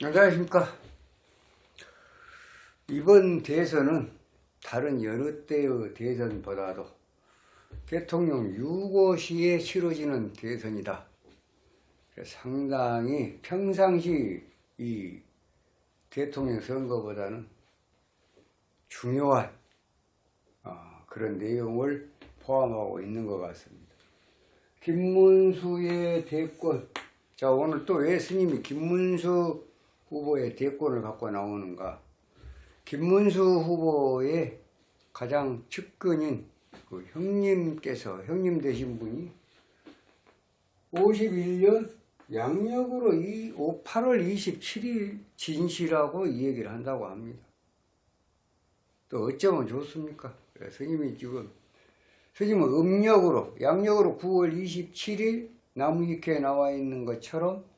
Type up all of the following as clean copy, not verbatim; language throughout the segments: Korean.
안녕하십니까. 이번 대선은 다른 여러 때의 대선보다도 대통령 유고시에 치러지는 대선이다. 상당히 평상시 이 대통령 선거보다는 중요한 그런 내용을 포함하고 있는 것 같습니다. 김문수의 대권. 자, 오늘 또 왜 스님이 김문수 후보의 대권을 갖고 나오는가? 김문수 후보의 가장 측근인 그 형님께서, 형님 되신 분이 51년 양력으로 8월 27일 진시라고 이 얘기를 한다고 합니다. 또 어쩌면 좋습니까? 스님이 지금, 스님은 음력으로, 양력으로 9월 27일 나무위키에 나와 있는 것처럼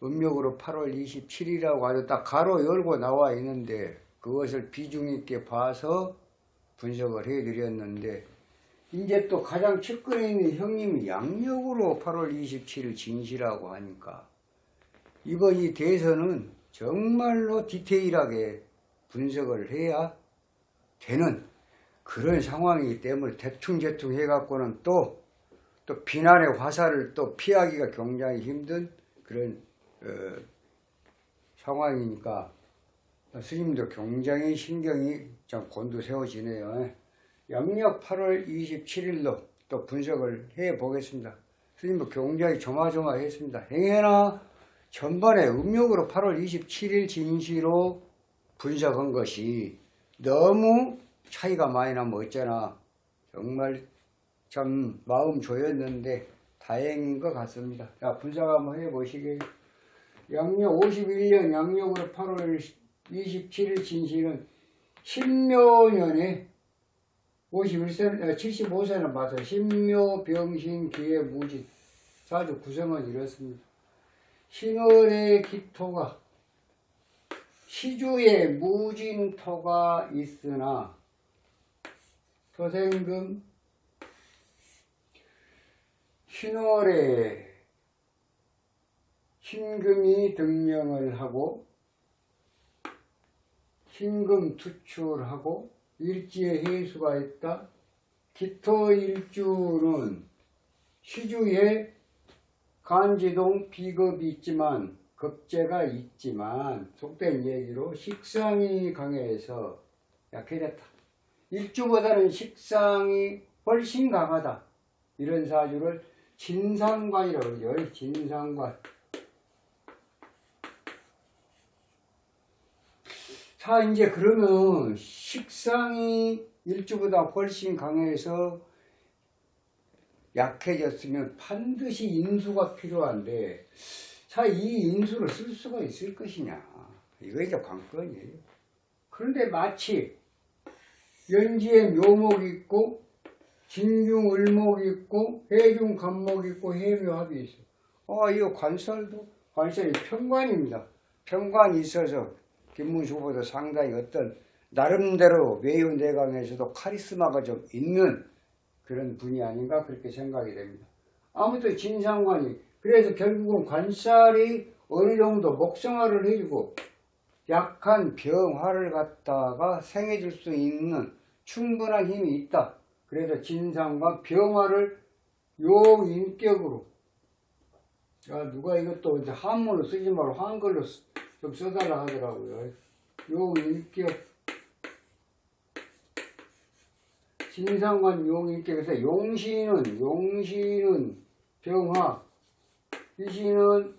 음력으로 8월 27일이라고 아주 딱 가로 열고 나와 있는데 그것을 비중 있게 봐서 분석을 해드렸는데, 이제 또 가장 측근에 있는 형님이 양력으로 8월 27일 진시라고 하니까 이번 이 대선은 정말로 디테일하게 분석을 해야 되는 그런 상황이기 때문에 대충 해갖고는 또 비난의 화살을 또 피하기가 굉장히 힘든 그런 상황이니까 스님도 굉장히 신경이 좀 곤두세워지네요. 양력 8월 27일로 또 분석을 해 보겠습니다. 스님도 굉장히 조마조마했습니다. 행여나 전번에 음력으로 8월 27일 진시로 분석한 것이 너무 차이가 많이 나면 어쩌나 정말 참 마음 조였는데 다행인 것 같습니다. 자, 분석 한번 해보시게요. 양력 51년 양력으로 8월 27일 진시는 신묘년에 75세는 맞아. 신묘 병신 기해 무진. 사주 구성은 이렇습니다. 신월의 기토가 시주에 무진토가 있으나 토생금 신월에 신금이 등령을 하고 신금 투출하고 일지에 해수가 있다. 기토 일주는 시주에 간지동 비겁이 있지만 급제가 있지만 속된 얘기로 식상이 강해서 약해졌다. 일주보다는 식상이 훨씬 강하다. 이런 사주를 진상관이라고 그러죠. 진상관. 자, 이제 그러면 식상이 일주보다 훨씬 강해서 약해졌으면 반드시 인수가 필요한데, 자, 이 인수를 쓸 수가 있을 것이냐. 이거 이제 관건이에요. 그런데 마치 연지에 묘목이 있고, 진중 을목이 있고, 해중 간목이 있고, 해묘합이 있어. 이거 관살이 편관입니다. 편관이 있어서 김문수 후보도 상당히 어떤 나름대로 외유 내강에서도 카리스마가 좀 있는 그런 분이 아닌가 그렇게 생각이 됩니다. 아무튼 진상관이, 그래서 결국은 관살이 어느 정도 목성화를 해주고 약한 병화를 갖다가 생해줄 수 있는 충분한 힘이 있다. 그래서 진상관 병화를 용인격으로, 누가 이것도 이제 한문을 쓰지 말고 한글로 좀 써달라 하더라고요. 용인격, 진상관 용인격에서 용신은 병화, 희신은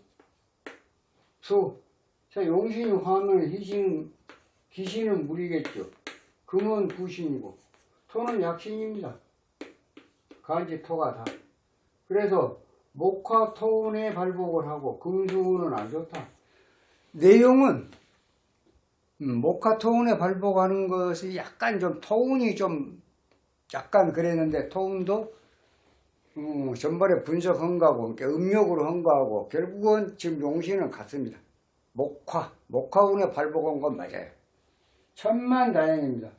수. 자, 용신이 화면, 기신은 물이겠죠. 금은 부신이고, 토는 약신입니다. 간지 토가 다. 그래서 목화 토운에 발복을 하고 금수운은 안 좋다. 내용은 목화 토운에 발복하는 것이 약간 좀 토운이 좀 약간 그랬는데, 토운도 전번에 분석한 거하고 음력으로 한 거하고 결국은 지금 용신은 같습니다. 목화운에 발복한 건 맞아요. 천만다행입니다.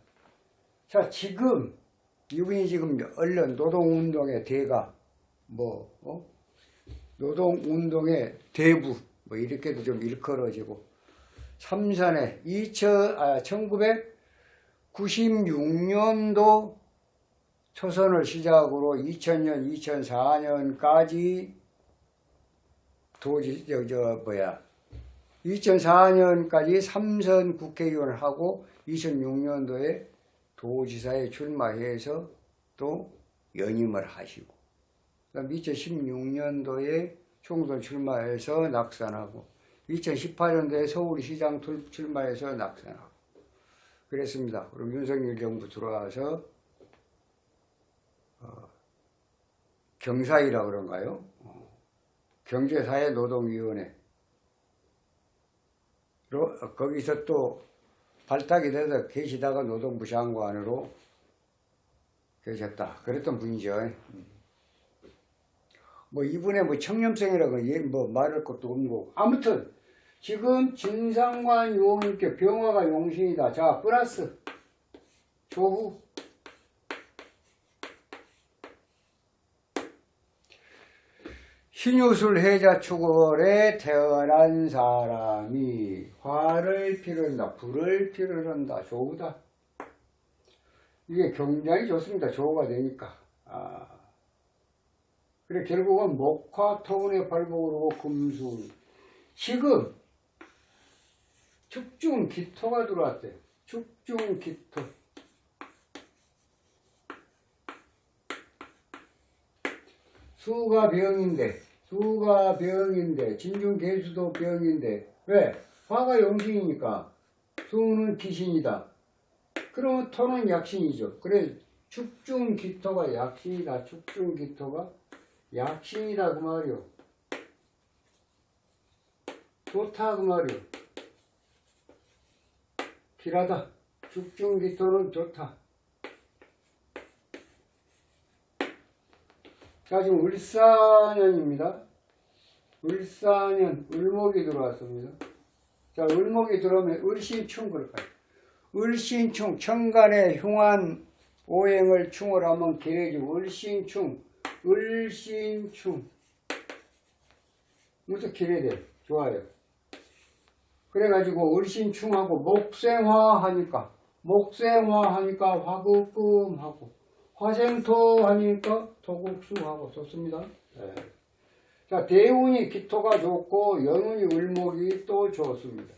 자, 지금 이분이 지금 얼른 노동운동의 대가 노동운동의 대부 뭐 이렇게도 좀 일컬어지고 삼선에 1996년도 초선을 시작으로 2000년, 2004년까지 2004년까지 삼선 국회의원을 하고 2006년도에 도지사에 출마해서 또 연임을 하시고 그다음 2016년도에 총선 출마해서 낙선하고 2018년도에 서울시장 출마해서 낙선하고 그랬습니다. 그럼 윤석열 정부 들어와서 경사이라 그런가요? 경제사회노동위원회 거기서 또 발탁이 돼서 계시다가 노동부 장관으로 계셨다. 그랬던 분이죠. 뭐 이분의 뭐 청렴성이라고 뭐 말할 것도 없는 거고. 아무튼 지금 진상관 요원님께 병화가 용신이다. 자, 플러스 조후 신유술 해자 축월에 태어난 사람이 화를 피른다, 불을 피른다, 조우다. 이게 굉장히 좋습니다. 조우가 되니까. 그래 결국은 목화 토운의 발복으로 금수. 지금 축중 기토가 들어왔대요. 축중 기토. 수가 병인데 진중개수도 병인데 왜? 화가 용신이니까 수는 기신이다. 그러면 토는 약신이죠. 그래 축중기토가 약신이다. 축중기토가 약신이다 그 말이요. 좋다 그 말이요. 길하다. 축중기토는 좋다. 자, 지금 을사년입니다. 을사년, 을목이 들어왔습니다. 자, 을목이 들어오면 을신충 그럴까요? 을신충, 천간에 흉한 오행을 충을 하면 길해지고, 을신충. 무슨 길해야 돼? 좋아요. 그래가지고 을신충하고 목생화하니까 화급금하고, 화생토 하니까 토국수하고 좋습니다. 네. 자, 대운이 기토가 좋고 연운이 을목이 또 좋습니다.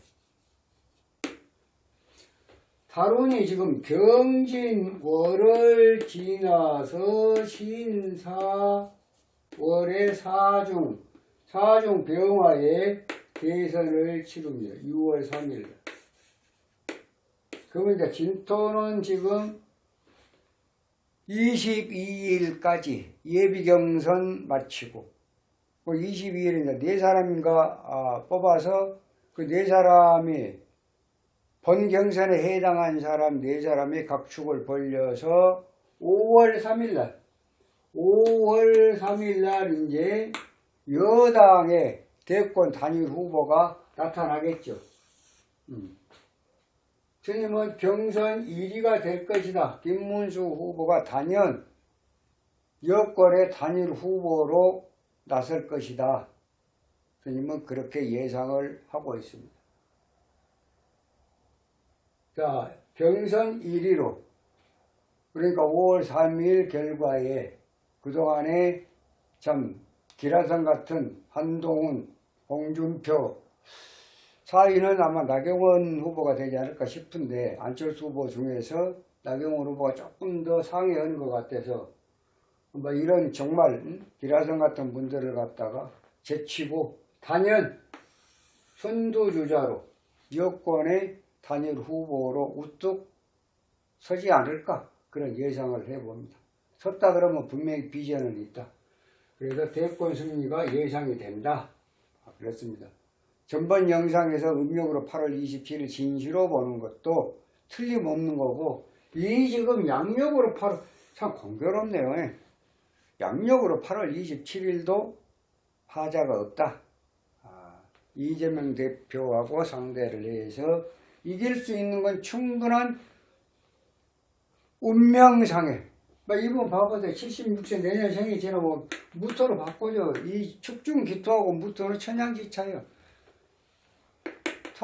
달운이 지금 경진월을 지나서 신사월의 사중 병화에 대선을 치릅니다. 6월 3일. 그러면 이제 진토는 지금 22일까지 예비경선 마치고 22일인가 4사람인가 뽑아서 그 4사람이 본경선에 해당한 사람 4사람이 각축을 벌려서 5월 3일날 이제 여당의 대권 단일 후보가 나타나겠죠. 스님은 경선 1위가 될 것이다. 김문수 후보가 단연 여권의 단일 후보로 나설 것이다. 스님은 그렇게 예상을 하고 있습니다. 자, 경선 1위로 그러니까 5월 3일 결과에 그동안에 참 기라성 같은 한동훈, 홍준표 4위는 아마 나경원 후보가 되지 않을까 싶은데 안철수 후보 중에서 나경원 후보가 조금 더 상회하는 것 같아서 뭐 이런 정말 기라성 같은 분들을 갖다가 제치고 단연 선두주자로 여권의 단일 후보로 우뚝 서지 않을까 그런 예상을 해봅니다. 섰다 그러면 분명히 비전은 있다. 그래서 대권 승리가 예상이 된다. 그렇습니다. 전번 영상에서 음력으로 8월 27일 진시로 보는 것도 틀림없는 거고 이 지금 양력으로 8월 참 공교롭네요. 양력으로 8월 27일도 화자가 없다. 이재명 대표하고 상대를 해서 이길 수 있는 건 충분한 운명상해. 이분 봐보세요. 76세 내년 생이 지나고 무토로 바꿔줘. 이 축중기토하고 무토는 천양지차예요.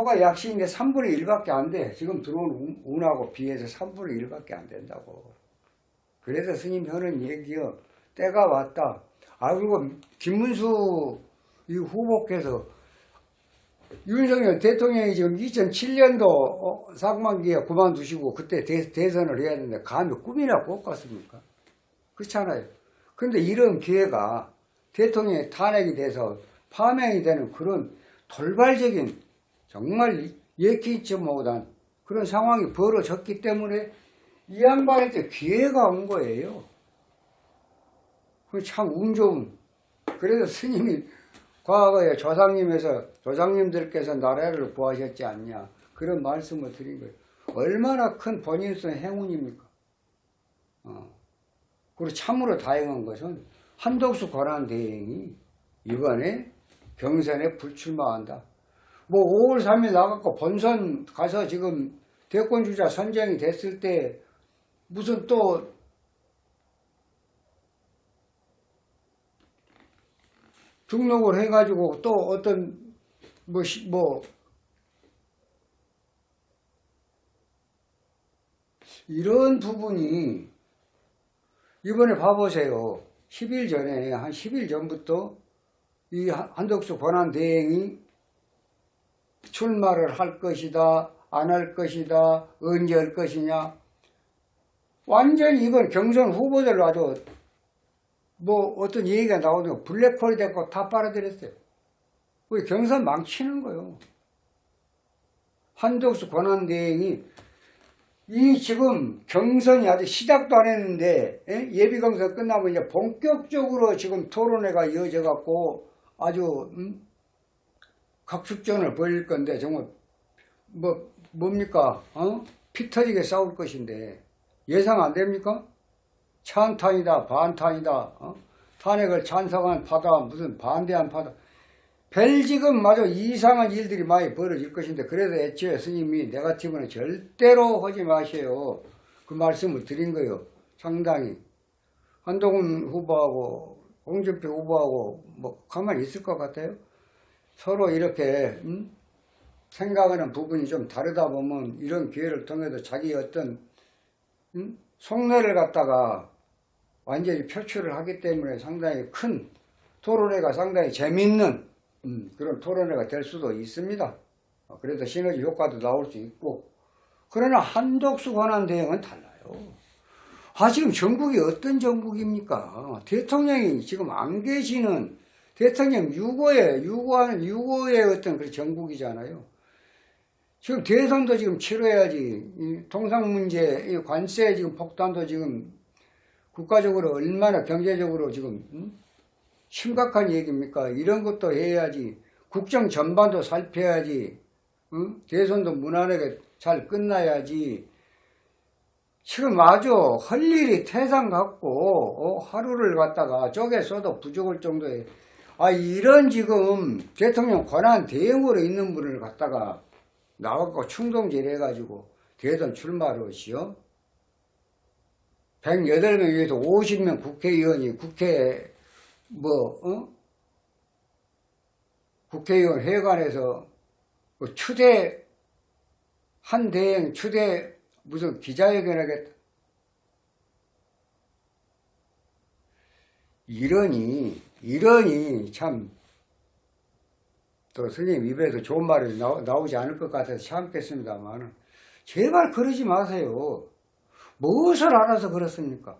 표가 약시인데 3분의 1밖에 안 돼. 지금 들어온 운하고 비해서 3분의 1밖에 안 된다고. 그래서 스님 하는 얘기요. 때가 왔다. 아, 그리고 김문수 이 후보께서 윤석열 대통령이 지금 2007년도 상반기에 그만두시고 그때 대선을 해야 되는데 감히 꿈이나 꿨겠습니까? 그렇잖아요. 근데 이런 기회가 대통령이 탄핵이 돼서 파면이 되는 그런 돌발적인 정말 예기치 못한 그런 상황이 벌어졌기 때문에 이 양반한테 기회가 온 거예요. 참 운 좋은. 그래서 스님이 과거에 조상님들께서 나라를 구하셨지 않냐 그런 말씀을 드린 거예요. 얼마나 큰 본인으로서의 행운입니까? 그리고 참으로 다행한 것은 한덕수 권한대행이 이번에 경선에 불출마한다. 뭐 5월 3일 나갔고 본선 가서 지금 대권주자 선정이 됐을 때 무슨 또 등록을 해가지고 또 어떤 이런 부분이 이번에 봐보세요. 10일 전에 한 10일 전부터 이 한덕수 권한대행이 출마를 할 것이다 안 할 것이다 언제 할 것이냐 완전히 이번 경선 후보들로 아주 어떤 얘기가 나오면 블랙홀이 됐고 다 빨아들였어요. 우리 경선 망치는 거요. 한덕수 권한대행이 이 지금 경선이 아직 시작도 안 했는데 예비경선 끝나면 이제 본격적으로 지금 토론회가 이어져 갖고 아주 각축전을 벌일 건데 정말 뭡니까? 피 터지게 싸울 것인데 예상 안 됩니까? 찬탄이다 반탄이다 탄핵을 찬성한 파다 무슨 반대한 파다 별 지금 마저 이상한 일들이 많이 벌어질 것인데 그래서 애초에 스님이 네거티브는 절대로 하지 마세요 그 말씀을 드린 거예요. 상당히 한동훈 후보하고 홍준표 후보하고 가만히 있을 것 같아요. 서로 이렇게 생각하는 부분이 좀 다르다 보면 이런 기회를 통해서 자기 어떤 속내를 갖다가 완전히 표출을 하기 때문에 상당히 큰 토론회가 상당히 재밌는 그런 토론회가 될 수도 있습니다. 그래서 시너지 효과도 나올 수 있고 그러나 한덕수 권한대행은 달라요. 지금 전국이 어떤 전국입니까? 대통령이 지금 안 계시는 대통령 유고의 어떤 그런 전국이잖아요. 지금 대선도 지금 치러야지. 통상 문제, 관세 지금 폭탄도 지금 국가적으로 얼마나 경제적으로 지금 심각한 얘기입니까? 이런 것도 해야지. 국정 전반도 살펴야지. 대선도 무난하게 잘 끝나야지. 지금 아주 할 일이 태산 같고 하루를 갖다가 쪼개 써도 부족할 정도의 이런 지금 대통령 권한 대행으로 있는 분을 갖다가 나와갖고 충동질 해가지고 대선 출마를 하시오. 108명 중에서 50명 국회의원이 국회의원 회관에서 추대 한 대행 추대 무슨 기자회견 하겠다. 이러니 참 또 선생님 입에서 좋은 말이 나오지 않을 것 같아서 참겠습니다만 제발 그러지 마세요. 무엇을 알아서 그렇습니까?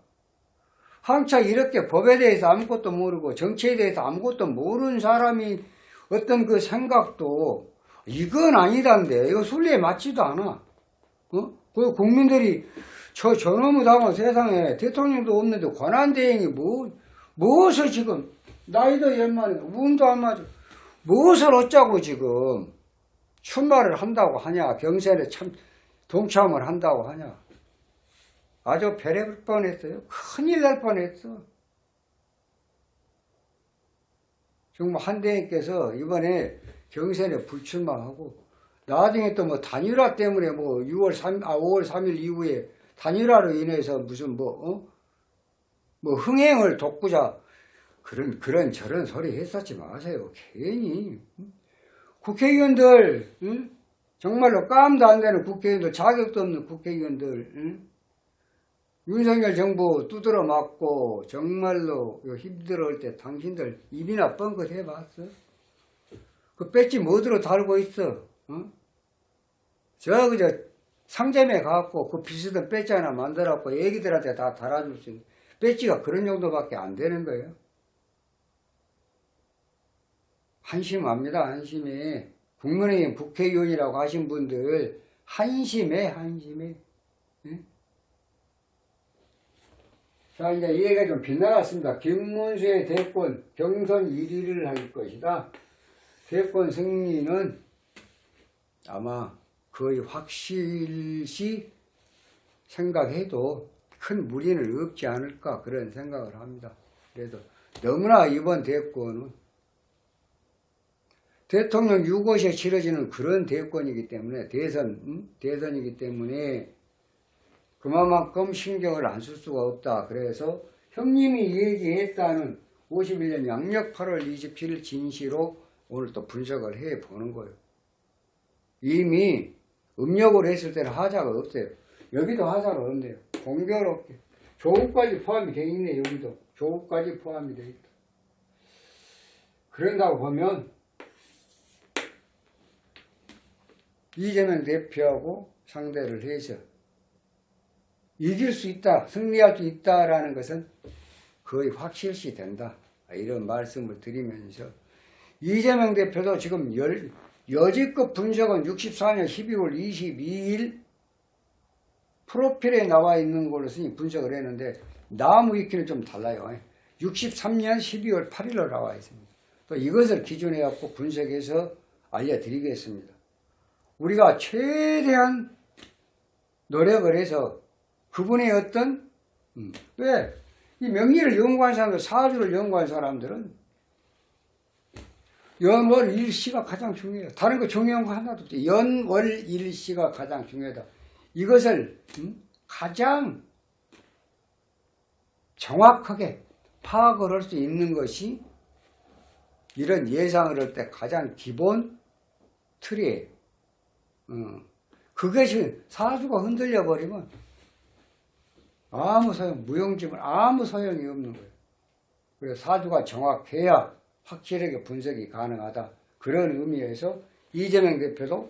한창 이렇게 법에 대해서 아무것도 모르고 정치에 대해서 아무것도 모르는 사람이 어떤 그 생각도 이건 아니단데 이거 순리에 맞지도 않아. 그 국민들이 저놈의 당은 세상에 대통령도 없는데 권한대행이 무엇을 지금 나이도 연만해 운도 안 맞아 무엇을 어쩌고 지금 출마를 한다고 하냐 경선에 참 동참을 한다고 하냐 아주 별의별 뻔했어요. 큰일 날 뻔했어. 정말 한대행께서 이번에 경선에 불출마하고 나중에 또 단일화 때문에 5월 3일 이후에 단일화로 인해서 무슨 흥행을 돕고자 그런 저런 소리 했었지 마세요. 괜히 국회의원들 정말로 깜도 안 되는 국회의원들, 자격도 없는 국회의원들, 응? 윤석열 정부 두드러 맞고 정말로 힘들어할 때 당신들 입이나 뻥긋 해봤어? 그 배지 뭐들어 달고 있어? 어? 그저 상점에 가갖고 그 비슷한 배지 하나 만들어갖고 애기들한테 다 달아줄 수 있는 배지가 그런 정도밖에 안 되는 거예요. 한심합니다. 한심해. 국민의힘 국회의원이라고 하신 분들 한심해. 응? 자, 이제 얘기가 좀 빗나갔습니다. 김문수의 대권 경선 1위를 할 것이다. 대권 승리는 아마 거의 확실시 생각해도 큰 무리는 없지 않을까 그런 생각을 합니다. 그래도 너무나 이번 대권은 대통령 6곳에 치러지는 그런 대권이기 때문에 대선이기 때문에 그만큼 신경을 안 쓸 수가 없다. 그래서 형님이 얘기했다는 51년 양력 8월 27일 진시로 오늘 또 분석을 해보는 거예요. 이미 음력으로 했을 때는 하자가 없어요. 여기도 하자가 없네요. 공교롭게. 조국까지 포함이 되어 있네. 여기도. 조국까지 포함이 되어 있다. 그런다고 보면 이재명 대표하고 상대를 해서 이길 수 있다, 승리할 수 있다라는 것은 거의 확실시 된다. 이런 말씀을 드리면서 이재명 대표도 지금 여지껏 분석은 64년 12월 22일 프로필에 나와 있는 걸로 분석을 했는데 나무 위키는 좀 달라요. 63년 12월 8일로 나와 있습니다. 또 이것을 기준해 갖고 분석해서 알려드리겠습니다. 우리가 최대한 노력을 해서 그분의 어떤 왜 이 명리를 연구한 사람들, 사주를 연구한 사람들은 연월 일시가 가장 중요해요. 다른 거 중요한 거 하나도 없어요. 연월 일시가 가장 중요하다. 이것을 가장 정확하게 파악을 할 수 있는 것이 이런 예상을 할 때 가장 기본 틀이에요. 그것이 사주가 흔들려 버리면 아무 소용, 무용지물 아무 소용이 없는 거예요. 그래서 사주가 정확해야 확실하게 분석이 가능하다. 그런 의미에서 이재명 대표도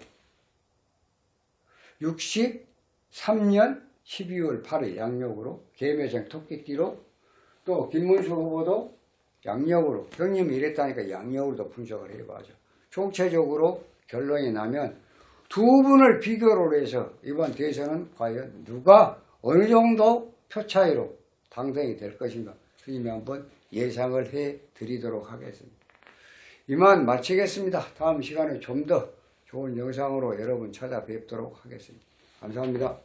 63년 12월 8일 양력으로 개묘생 토끼띠로 또 김문수 후보도 양력으로 형님이 이랬다니까 양력으로도 분석을 해봐죠. 총체적으로 결론이 나면 두 분을 비교로 해서 이번 대선은 과연 누가 어느 정도 표 차이로 당선이 될 것인가 스님이 한번 예상을 해 드리도록 하겠습니다. 이만 마치겠습니다. 다음 시간에 좀 더 좋은 영상으로 여러분 찾아뵙도록 하겠습니다. 감사합니다.